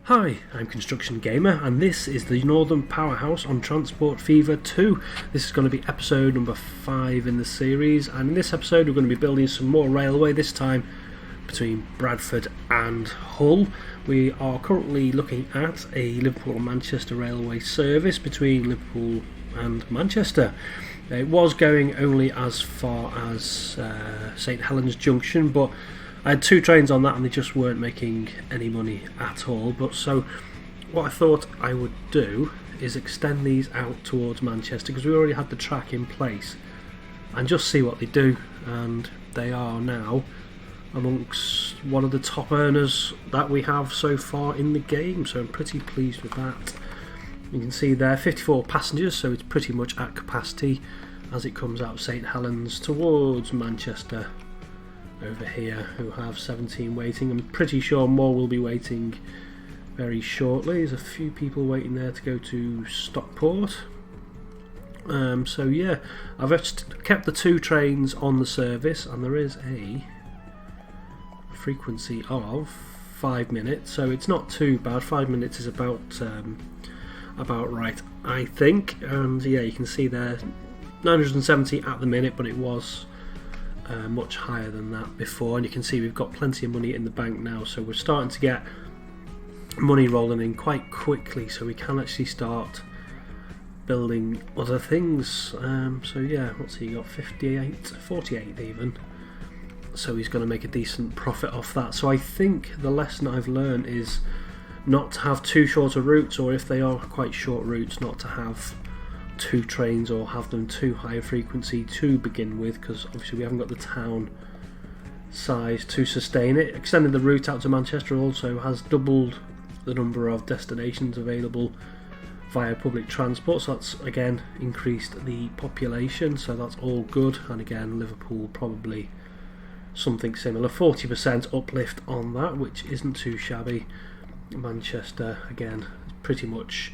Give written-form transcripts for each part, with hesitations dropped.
Hi, I'm Construction Gamer, and this is the Northern Powerhouse on Transport Fever 2. This is going to be episode number 5 in the series, and in this episode we're going to be building some more railway, this time between Bradford and Hull. We are currently looking at a Liverpool and Manchester railway service between Liverpool and Manchester. It was going only as far as St Helens Junction, but I had 2 trains on that and they just weren't making any money at all. But so what I thought I would do is extend these out towards Manchester, because we already had the track in place, and just see what they do. And they are now amongst one of the top earners that we have so far in the game, so I'm pretty pleased with that. You can see there 54 passengers, so it's pretty much at capacity as it comes out of St Helens towards Manchester over here, who have 17 waiting. I'm pretty sure more will be waiting very shortly. There's a few people waiting there to go to Stockport. So yeah, I've kept the 2 trains on the service, and there is a frequency of 5 minutes, so it's not too bad. 5 minutes is about right, I think. And yeah, you can see there 970 at the minute, but it was much higher than that before, and you can see we've got plenty of money in the bank now, so we're starting to get money rolling in quite quickly, so we can actually start building other things. So yeah, what's he got? 48 even, so he's going to make a decent profit off that. So I think the lesson I've learned is not to have too shorter routes, or if they are quite short routes, not to have 2 trains or have them too high frequency to begin with, because obviously we haven't got the town size to sustain it. Extending the route out to Manchester also has doubled the number of destinations available via public transport, so that's again increased the population, so that's all good. And again, Liverpool probably something similar, 40% uplift on that, which isn't too shabby. Manchester again pretty much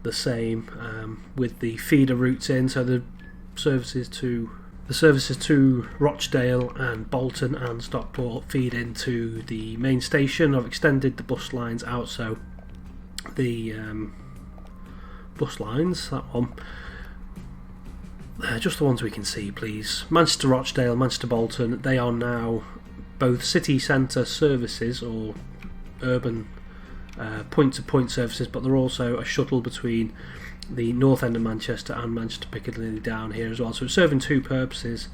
the same, with the feeder routes in, so the services to Rochdale and Bolton and Stockport feed into the main station. I've extended the bus lines out, so the bus lines, that one, just the ones we can see please. Manchester Rochdale, Manchester Bolton, they are now both city centre services or urban point-to-point services, but they're also a shuttle between the north end of Manchester and Manchester Piccadilly down here as well. So it's serving 2 purposes,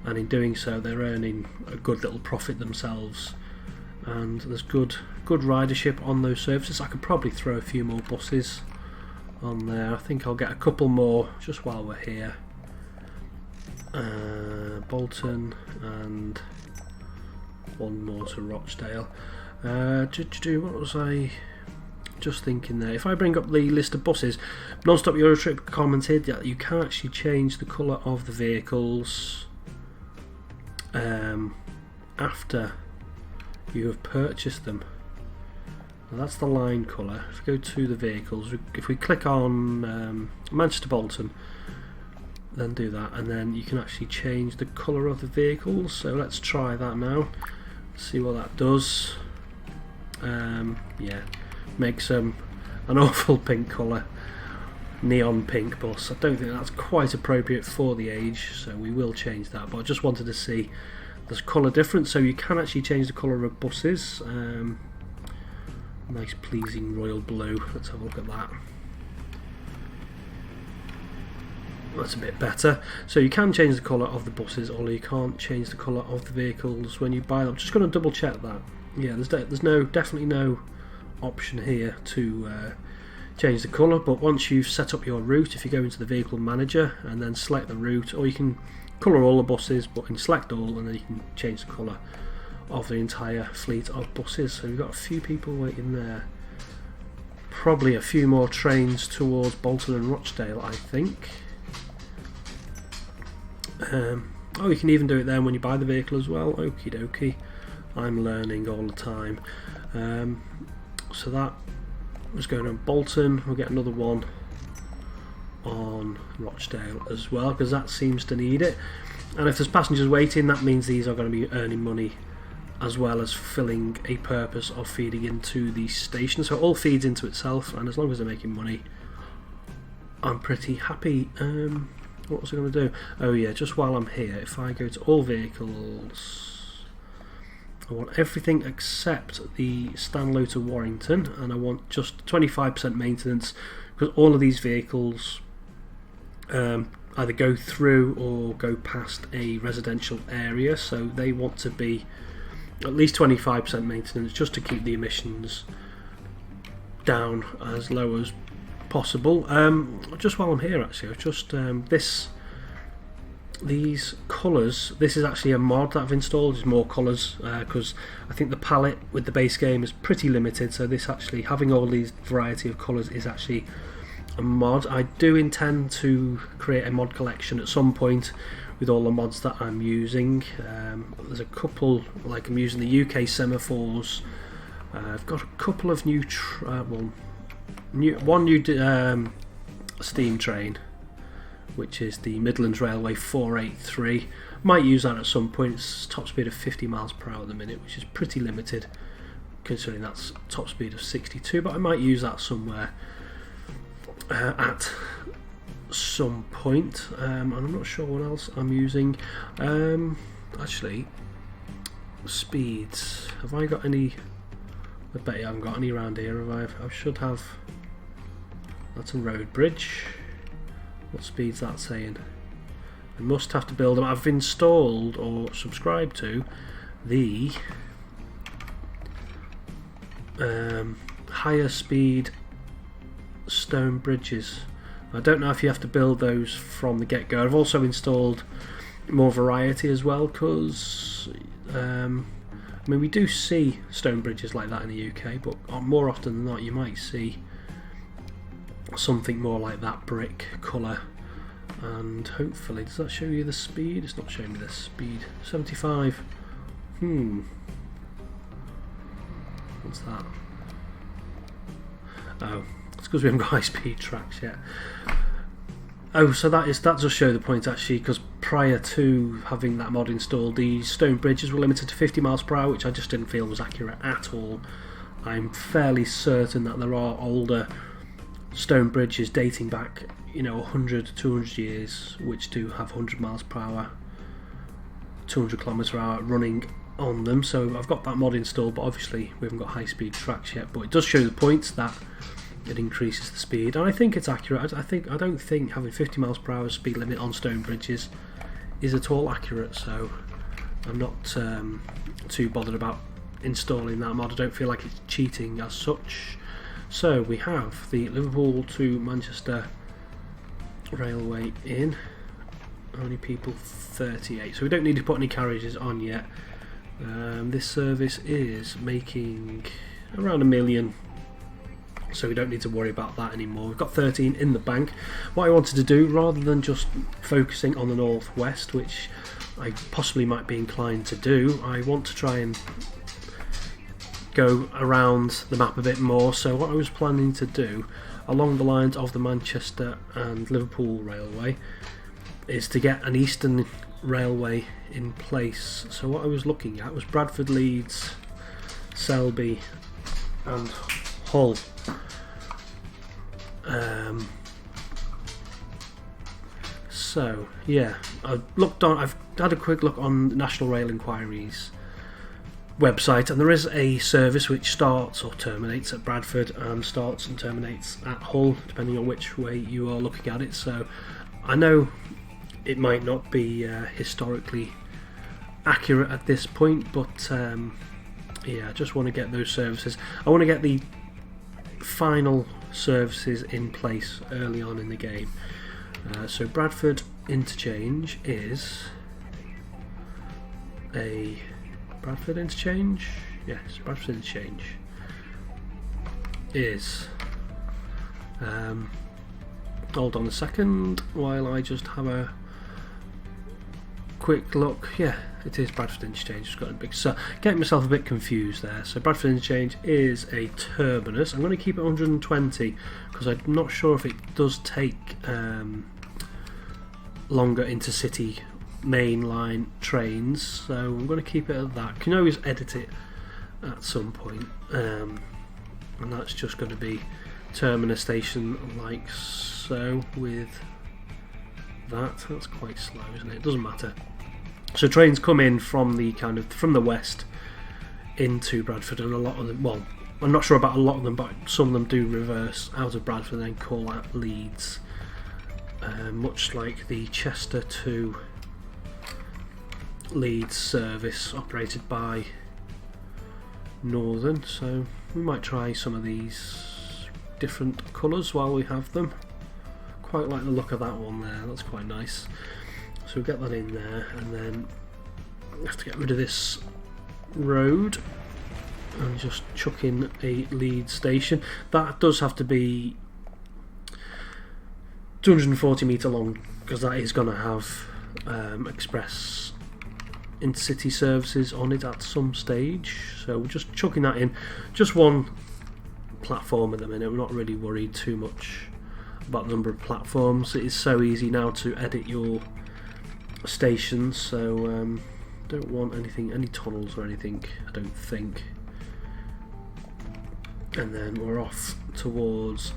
and in doing so they're earning a good little profit themselves, and there's good ridership on those services. I could probably throw a few more buses on there. I think I'll get a couple more just while we're here. Bolton and one more to Rochdale. What was I just thinking there? If I bring up the list of buses, Non-Stop Eurotrip commented that you can actually change the colour of the vehicles after you have purchased them. Now that's the line colour. If we go to the vehicles, if we click on Manchester Bolton, then do that, and then you can actually change the colour of the vehicles. So let's try that now, see what that does. Yeah, makes an awful pink colour, neon pink bus. I don't think that's quite appropriate for the age, so we will change that, but I just wanted to see there's colour difference, so you can actually change the colour of buses. Nice pleasing royal blue. Let's have a look at that. That's a bit better. So you can change the colour of the buses, or you can't change the colour of the vehicles when you buy them. I'm just going to double check that. Yeah, there's definitely no option here to change the colour, but once you've set up your route, if you go into the vehicle manager and then select the route, or you can colour all the buses, but you can select all and then you can change the colour of the entire fleet of buses. So we've got a few people waiting there, probably a few more trains towards Bolton and Rochdale, I think. Oh, you can even do it then when you buy the vehicle as well. Okie dokie. I'm learning all the time. So that was going on Bolton. We'll get another one on Rochdale as well, because that seems to need it. And if there's passengers waiting, that means these are going to be earning money as well as fulfilling a purpose of feeding into the station. So it all feeds into itself, and as long as they're making money, I'm pretty happy. What was I going to do? Oh yeah, just while I'm here, if I go to all vehicles, I want everything except the Stanlow to Warrington, and I want just 25% maintenance, because all of these vehicles either go through or go past a residential area, so they want to be at least 25% maintenance just to keep the emissions down as low as possible. Just while I'm here, actually, I've just these colours, this is actually a mod that I've installed. There's more colours because I think the palette with the base game is pretty limited, so this actually, having all these variety of colours, is actually a mod. I do intend to create a mod collection at some point with all the mods that I'm using. There's a couple, like I'm using the UK semaphores. I've got a couple of new one new steam train, which is the Midlands Railway 483. Might use that at some point. It's top speed of 50 miles per hour at the minute, which is pretty limited considering that's top speed of 62, but I might use that somewhere at some point, and I'm not sure what else I'm using. Actually, speeds, have I got any? I bet you I haven't got any around here, have I? I should have. That's a road bridge. What speed's that saying? I must have to build them. I've installed or subscribed to the higher speed stone bridges. I don't know if you have to build those from the get-go. I've also installed more variety as well, because I mean, we do see stone bridges like that in the UK, but more often than not you might see something more like that brick colour. And hopefully, does that show you the speed? It's not showing me the speed. 75. What's that? Oh, it's because we haven't got high speed tracks yet. Oh, so that does show the point actually, because prior to having that mod installed, the stone bridges were limited to 50 miles per hour, which I just didn't feel was accurate at all. I'm fairly certain that there are older stone bridges dating back, 100, 200 years, which do have 100 miles per hour, 200 kilometers per hour running on them. So I've got that mod installed, but obviously we haven't got high speed tracks yet. But it does show the point that it increases the speed, and I think it's accurate. I don't think having 50 miles per hour speed limit on stone bridges is at all accurate, so I'm not too bothered about installing that mod. I don't feel like it's cheating as such. So we have the Liverpool to Manchester Railway in. How many people? 38. So we don't need to put any carriages on yet. This service is making around £1 million, so we don't need to worry about that anymore. We've got 13 in the bank. What I wanted to do, rather than just focusing on the northwest, which I possibly might be inclined to do, I want to try and go around the map a bit more. So what I was planning to do, along the lines of the Manchester and Liverpool Railway, is to get an eastern railway in place. So what I was looking at was Bradford, Leeds, Selby and Hull. So yeah, I've had a quick look on National Rail Inquiry's website, and there is a service which starts or terminates at Bradford and starts and terminates at Hull, depending on which way you are looking at it. So I know it might not be historically accurate at this point, but yeah, I just want to get those services. I want to get the final services in place early on in the game. So Bradford interchange is a Bradford interchange. Yes, Bradford interchange is. Hold on a second while I just have a quick look. Yeah, it is Bradford interchange. Just got a big, so getting myself a bit confused there. So Bradford interchange is a terminus. I'm going to keep it 120 because I'm not sure if it does take longer intercity mainline trains, so I'm going to keep it at that. You can always edit it at some point, and that's just going to be terminus station like so with that. That's quite slow, isn't it? It doesn't matter. So trains come in from the west into Bradford, and a lot of them, well, I'm not sure about a lot of them, but some of them do reverse out of Bradford and then call at Leeds, much like the Chester to Leeds service operated by Northern. So we might try some of these different colours while we have them. Quite like the look of that one there, that's quite nice. So we'll get that in there, and then we have to get rid of this road and just chuck in a Leeds station. That does have to be 240 metre long, because that is going to have express intercity services on it at some stage. So we're just chucking that in. Just one platform at the minute. We're not really worried too much about the number of platforms. It is so easy now to edit your stations, so don't want any tunnels or anything, I don't think. And then we're off towards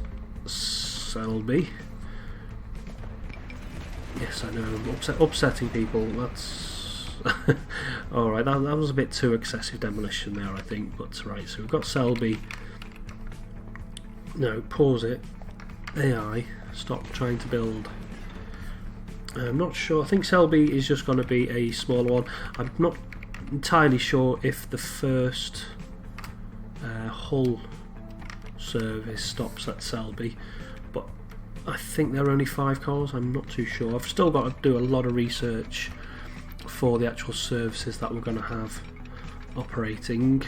Selby. Yes, I know, I'm upsetting people. That's alright, that was a bit too excessive demolition there, I think. But right, so we've got Selby. No, pause it. AI, stop trying to build. I'm not sure. I think Selby is just going to be a smaller one. I'm not entirely sure if the first Hull service stops at Selby, but I think there are only 5 cars. I'm not too sure. I've still got to do a lot of research for the actual services that we're going to have operating.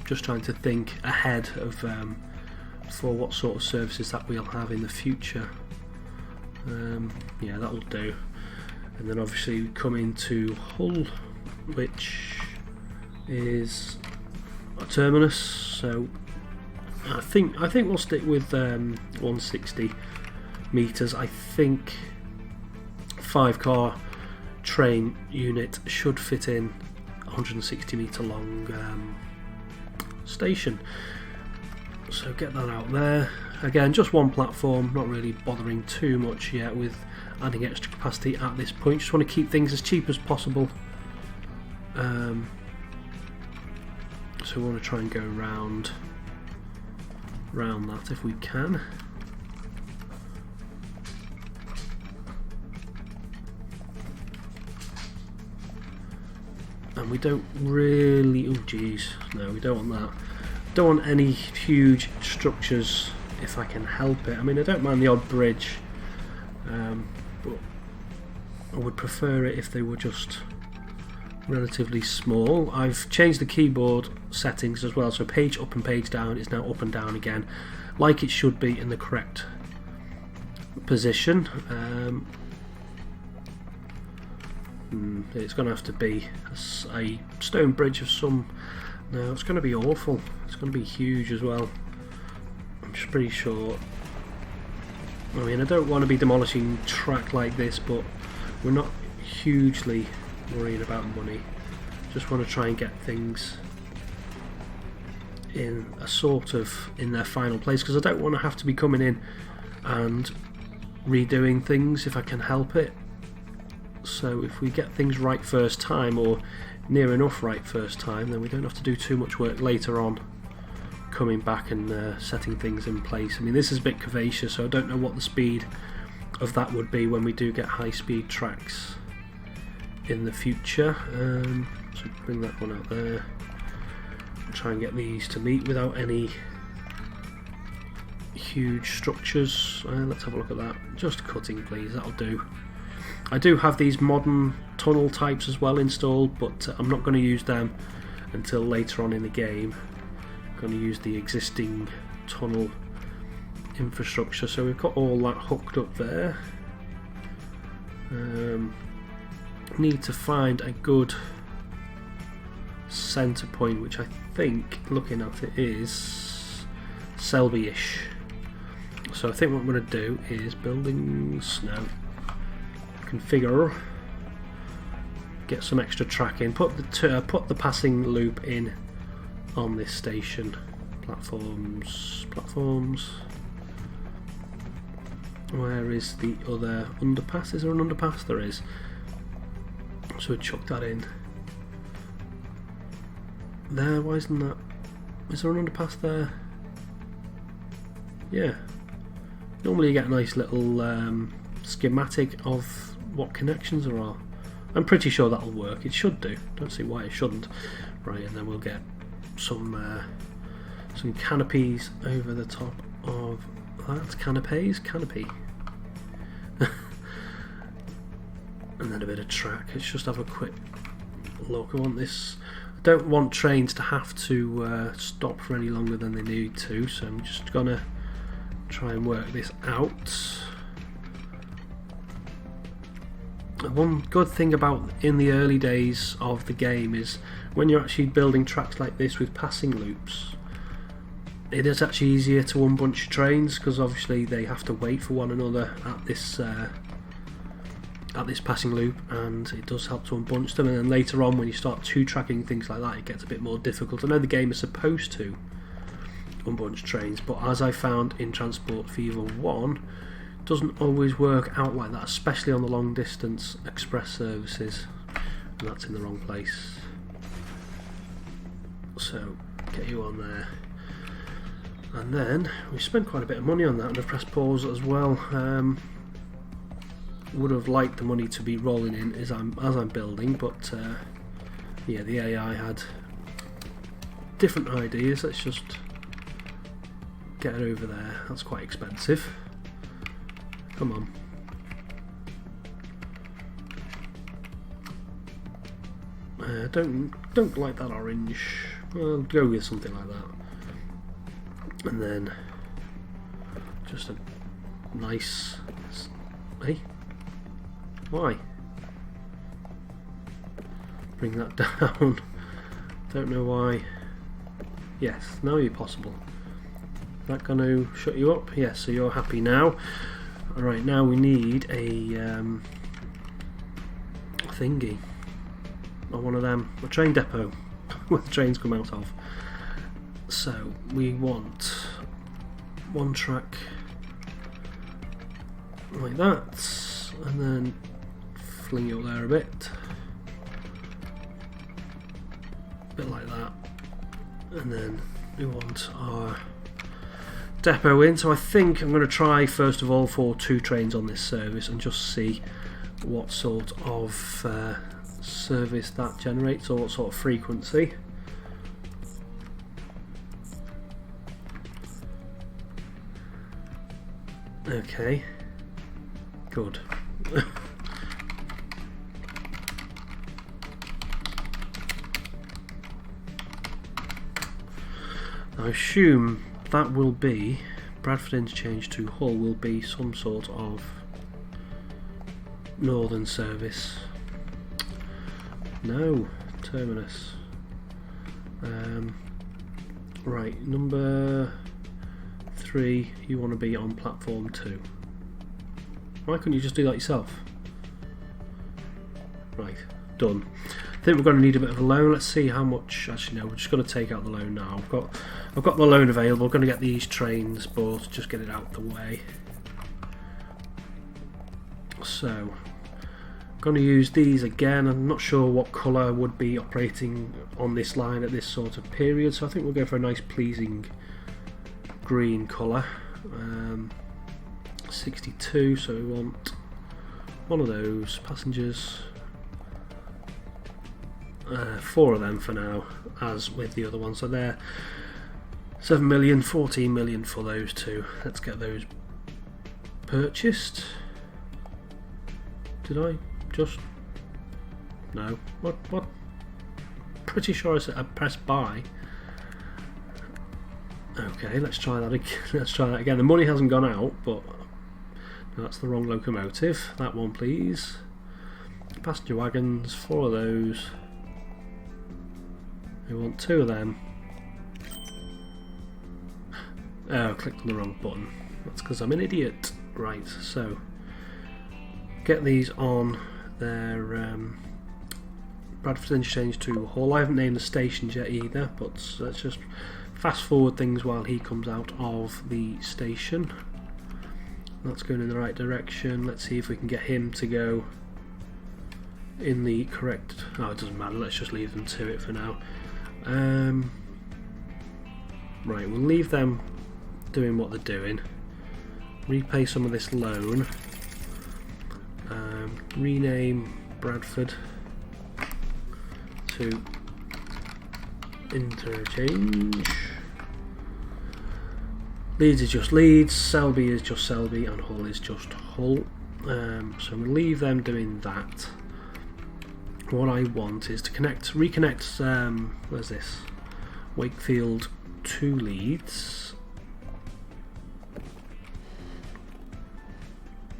Just trying to think ahead of for what sort of services that we'll have in the future. Yeah, that'll do. And then obviously we come into Hull, which is a terminus. So I think we'll stick with 160 meters. I think 5-car train unit should fit in 160 meter long station. So get that out there. Again, just one platform, not really bothering too much yet with adding extra capacity at this point. Just want to keep things as cheap as possible. So we want to try and go round that if we can. And we don't really, oh geez, no, we don't want that. Don't want any huge structures if I can help it. I mean, I don't mind the odd bridge, but I would prefer it if they were just relatively small. I've changed the keyboard settings as well, so page up and page down is now up and down again, like it should be in the correct position. It's going to have to be a stone bridge of some. No, it's going to be awful. It's going to be huge as well. I'm just pretty sure. I mean, I don't want to be demolishing track like this, but we're not hugely worried about money. Just want to try and get things in a sort of in their final place, because I don't want to have to be coming in and redoing things if I can help it. So if we get things right first time, or near enough right first time, then we don't have to do too much work later on coming back and setting things in place. I mean, this is a bit curvaceous, so I don't know what the speed of that would be when we do get high speed tracks in the future. So bring that one out there. Try and get these to meet without any huge structures. Let's have a look at that. Just cutting, please, that'll do. I do have these modern tunnel types as well installed, but I'm not going to use them until later on in the game. I'm going to use the existing tunnel infrastructure. So we've got all that hooked up there. Need to find a good centre point, which I think, looking at it, is Selby-ish. So I think what I'm going to do is buildings, no, configure, get some extra track in. Put the passing loop in on this station. Platforms. Where is the other underpass? Is there an underpass? There is. So we chuck that in. There, why isn't that? Is there an underpass there? Yeah. Normally you get a nice little schematic of what connections there are. I'm pretty sure that'll work. It should do. Don't see why it shouldn't. Right, and then we'll get some canopies over the top of that. Canopy. And then a bit of track. Let's just have a quick look. I don't want trains to have to stop for any longer than they need to, so I'm just gonna try and work this out. One good thing about in the early days of the game is when you're actually building tracks like this with passing loops, it is actually easier to unbunch trains, because obviously they have to wait for one another at this passing loop, and it does help to unbunch them. And then later on, when you start two-tracking things like that, it gets a bit more difficult. I know the game is supposed to unbunch trains, but as I found in Transport Fever 1, it doesn't always work out like that, especially on the long distance express services, and that's in the wrong place. So get you on there, and then we spent quite a bit of money on that, and I've pressed pause as well. Would have liked the money to be rolling in as I'm building, but yeah, the AI had different ideas. Let's just get it over there. That's quite expensive. Come on. Don't like that orange. I'll go with something like that. And then just a nice. Hey, why? Bring that down. Don't know why. Yes, now you're possible. Is that going to shut you up? Yes, so you're happy now. Alright, now we need a thingy. Or one of them. A train depot where the trains come out of. So we want one track like that, and then fling it up there a bit like that, and then we want our depot in. So I think I'm going to try first of all for 2 trains on this service and just see what sort of service that generates, or what sort of frequency. Okay, good. I assume that will be Bradford interchange to Hull will be some sort of northern service. No, terminus. Right, number 3, you want to be on platform 2. Why couldn't you just do that yourself? Right, done. I think we're going to need a bit of a loan. Let's see how much. Actually, no, we're just going to take out the loan now. I've got the loan available. We're going to get these trains, but just get it out the way. So, I'm going to use these again. I'm not sure what colour would be operating on this line at this sort of period, so I think we'll go for a nice pleasing green colour. 62, so we want one of those passengers. 4 of them for now, as with the other one. So they're 7 million, 14 million for those 2. Let's get those purchased. Did I just? No. What? Pretty sure I pressed buy. Okay, let's try that again. Let's try that again. The money hasn't gone out, but that's the wrong locomotive. That one, please. Passenger wagons, 4 of those. We want 2 of them. Oh, I clicked on the wrong button. That's because I'm an idiot. Right, so get these on their Bradford interchange to Hull. I haven't named the stations yet either, but let's just fast forward things while he comes out of the station. That's going in the right direction. Let's see if we can get him to go in the correct... Oh, it doesn't matter, let's just leave them to it for now. Right, we'll leave them doing what they're doing. Repay some of this loan. Rename Bradford to interchange. Leeds is just Leeds, Selby is just Selby, and Hull is just Hull. So we'll leave them doing that. What I want is to reconnect, where's this? Wakefield to Leeds.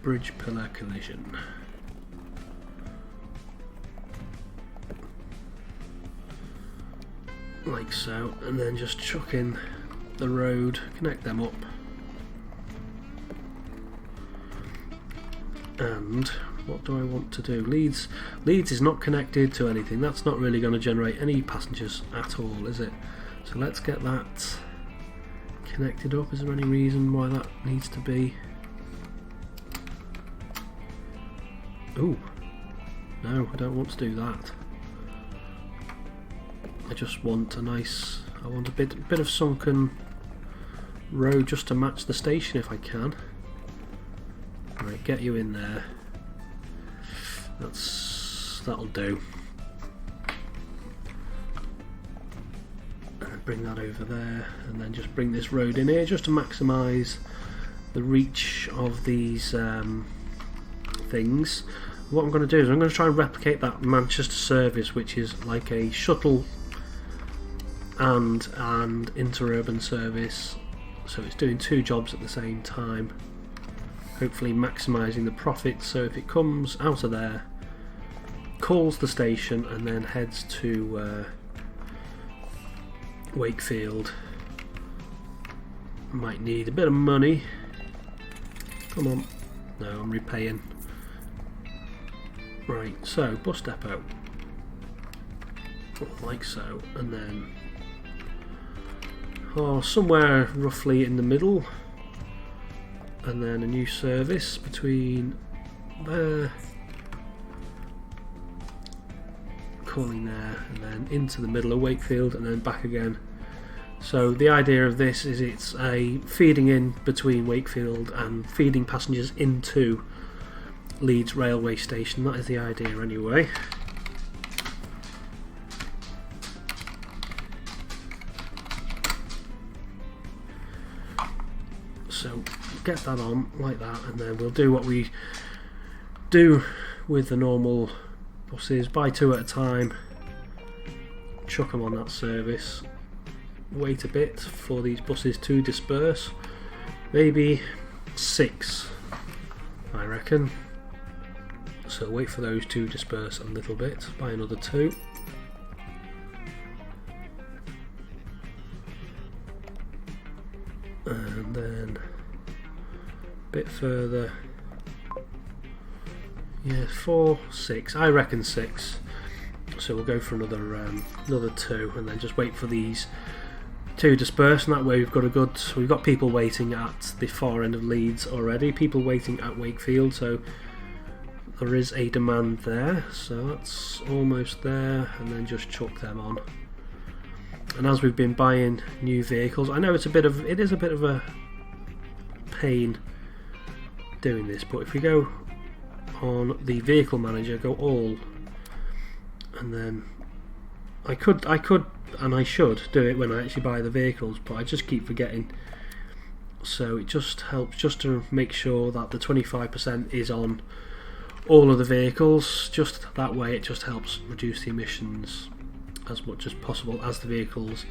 Bridge pillar collision. Like so, and then just chuck in the road, connect them up. And what do I want to do? Leeds is not connected to anything. That's not really going to generate any passengers at all, is it? So let's get that connected up. Is there any reason why that needs to be? Ooh, no, I don't want to do that. I just want a nice, I want a bit of sunken road just to match the station if I can. Right, get you in there. That'll do. Bring that over there, and then just bring this road in here just to maximise the reach of these things. What I'm going to do is I'm going to try and replicate that Manchester service, which is like a shuttle and interurban service, so it's doing two jobs at the same time, hopefully maximising the profit. So if it comes out of there, calls the station, and then heads to Wakefield, might need a bit of money. Come on, no, I'm repaying. Right, so bus depot, like so, and then somewhere roughly in the middle, and then a new service between there, calling there, and then into the middle of Wakefield, and then back again. So the idea of this is it's a feeding in between Wakefield and feeding passengers into Leeds railway station. That is the idea anyway. So get that on like that, and then we'll do what we do with the normal buses, buy two at a time, chuck them on that service, wait a bit for these buses to disperse, maybe 6 I reckon. So wait for those to disperse a little bit, buy another 2. And then a bit further, yeah, 4, 6, I reckon 6. So we'll go for another 2, and then just wait for these to disperse, and that way we've got people waiting at the far end of Leeds already, people waiting at Wakefield, so there is a demand there. So that's almost there, and then just chuck them on. And as we've been buying new vehicles, I know it is a bit of a pain doing this, but if we go on the vehicle manager, go all, and then I could and I should do it when I actually buy the vehicles, but I just keep forgetting. So it just helps just to make sure that the 25% is on all of the vehicles. Just that way it just helps reduce the emissions as much as possible as the vehicles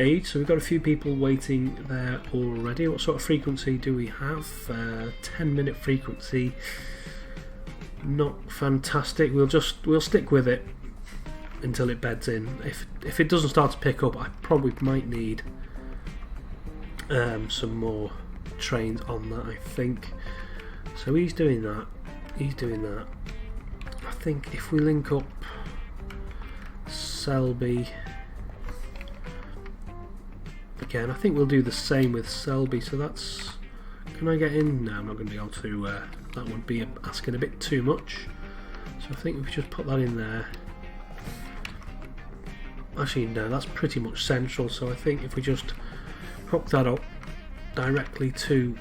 age. So we've got a few people waiting there already. What sort of frequency do we have? 10-minute frequency. Not fantastic. We'll stick with it until it beds in. If it doesn't start to pick up, I probably might need some more trains on that, I think. So he's doing that. I think if we link up Selby. Again, I think we'll do the same with Selby, so that's... Can I get in? No, I'm not going to be able to. That would be asking a bit too much. So I think if we just put that in there. Actually, no, that's pretty much central, so I think if we just hook that up directly to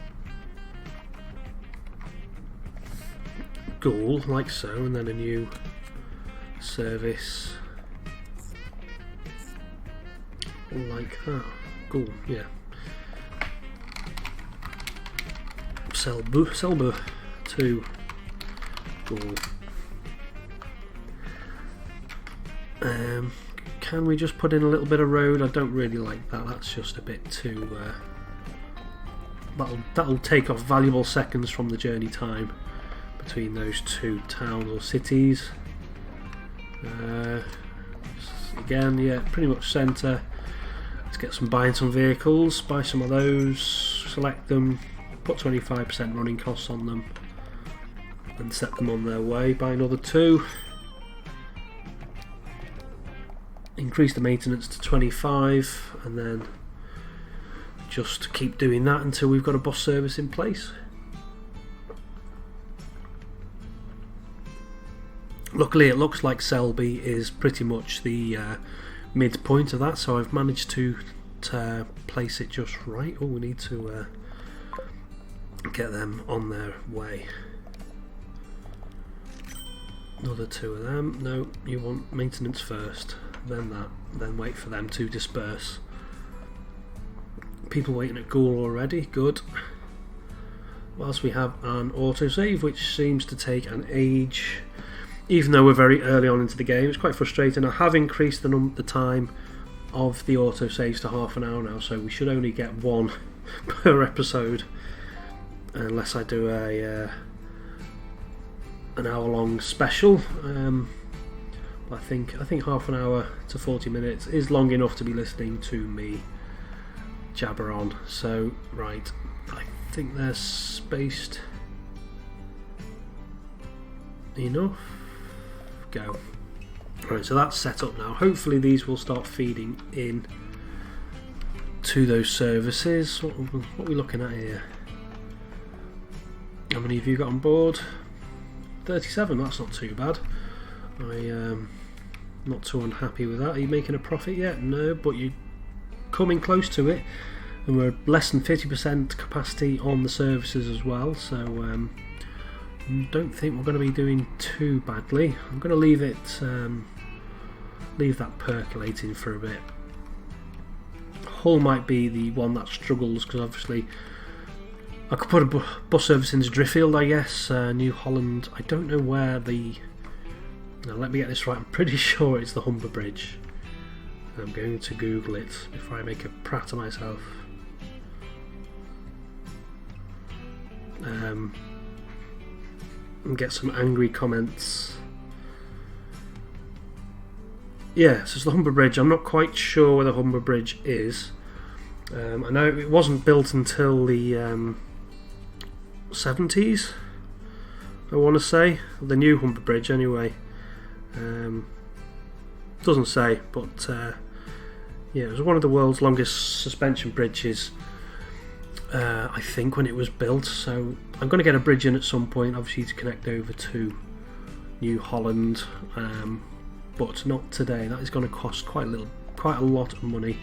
Goal, like so, and then a new service like that. Goal, yeah. Selby to Goal. Can we just put in a little bit of road? I don't really like that. That's just a bit too. That'll take off valuable seconds from the journey time between those two towns or cities. Again, yeah, pretty much centre. Let's get buying some vehicles. Buy some of those. Select them. Put 25% running costs on them and set them on their way. Buy another 2. Increase the maintenance to 25 and then just keep doing that until we've got a bus service in place. Luckily it looks like Selby is pretty much the midpoint of that, so I've managed to place it just right. Oh, we need to get them on their way. Another 2 of them. No, you want maintenance first, then that, then wait for them to disperse. People waiting at Goole already, good. Whilst we have an autosave which seems to take an age, even though we're very early on into the game. It's quite frustrating. I have increased the time of the autosaves to half an hour now, so we should only get 1 per episode unless I do a an hour-long special. I think half an hour to 40 minutes is long enough to be listening to me jabber on. So right, I think they're spaced enough. Go. Right, so that's set up now. Hopefully these will start feeding in to those services. What are we looking at here? How many have you got on board? 37, that's not too bad. I'm not too unhappy with that. Are you making a profit yet? No, but you're coming close to it, and we're less than 50% capacity on the services as well, so don't think we're going to be doing too badly. I'm going to leave it, leave that percolating for a bit. Hull might be the one that struggles, because obviously I could put a bus service into Driffield, I guess. New Holland, I don't know where the... Now let me get this right, I'm pretty sure it's the Humber Bridge. I'm going to Google it before I make a prat of myself. And get some angry comments. Yeah, so it's the Humber Bridge. I'm not quite sure where the Humber Bridge is. I know it wasn't built until the 70s, I want to say. The new Humber Bridge anyway. Doesn't say, but yeah, it was one of the world's longest suspension bridges, I think, when it was built. So I'm going to get a bridge in at some point, obviously, to connect over to New Holland, but not today. That is going to cost quite a lot of money.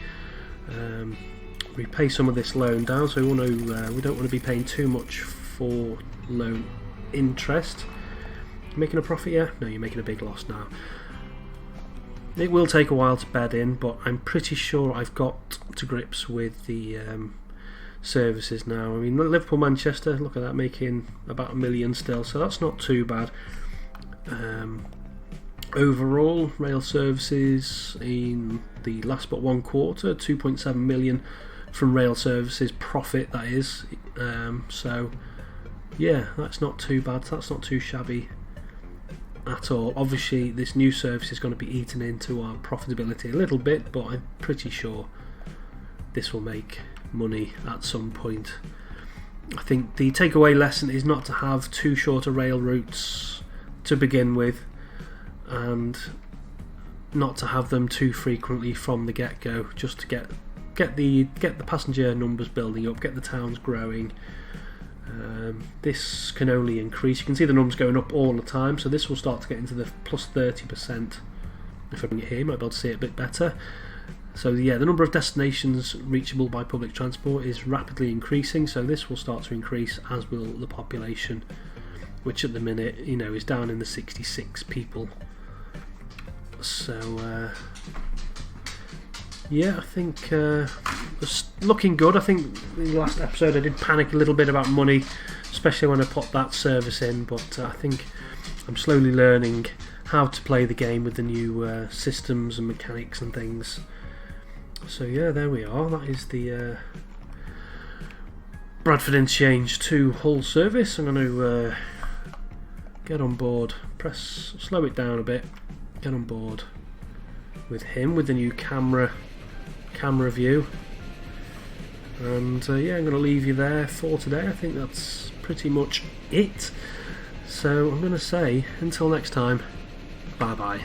We pay some of this loan down, so we don't want to be paying too much for loan interest. Making a profit, yeah? No, you're making a big loss now. It will take a while to bed in, but I'm pretty sure I've got to grips with the services now. I mean, Liverpool, Manchester, look at that, making about $1 million still, so that's not too bad. Overall, rail services in the last but 1 quarter, 2.7 million from rail services profit, that is. So yeah, that's not too bad, that's not too shabby at all. Obviously this new service is going to be eaten into our profitability a little bit, but I'm pretty sure this will make money at some point. I think the takeaway lesson is not to have too short rail routes to begin with, and not to have them too frequently from the get-go, just to get the passenger numbers building up, get the towns growing. This can only increase. You can see the numbers going up all the time, so this will start to get into the plus 30%. If I bring it here, you might be able to see it a bit better. So yeah, the number of destinations reachable by public transport is rapidly increasing, so this will start to increase, as will the population, which at the minute, you know, is down in the 66 people. So yeah, I think it's looking good. I think in the last episode I did panic a little bit about money, especially when I put that service in, but I think I'm slowly learning how to play the game with the new systems and mechanics and things. So yeah, there we are. That is the Bradford Interchange to Hull service. I'm going to get on board, slow it down a bit, get on board with him with the new camera view, and yeah, I'm going to leave you there for today. I think that's pretty much it. So I'm going to say until next time, bye bye.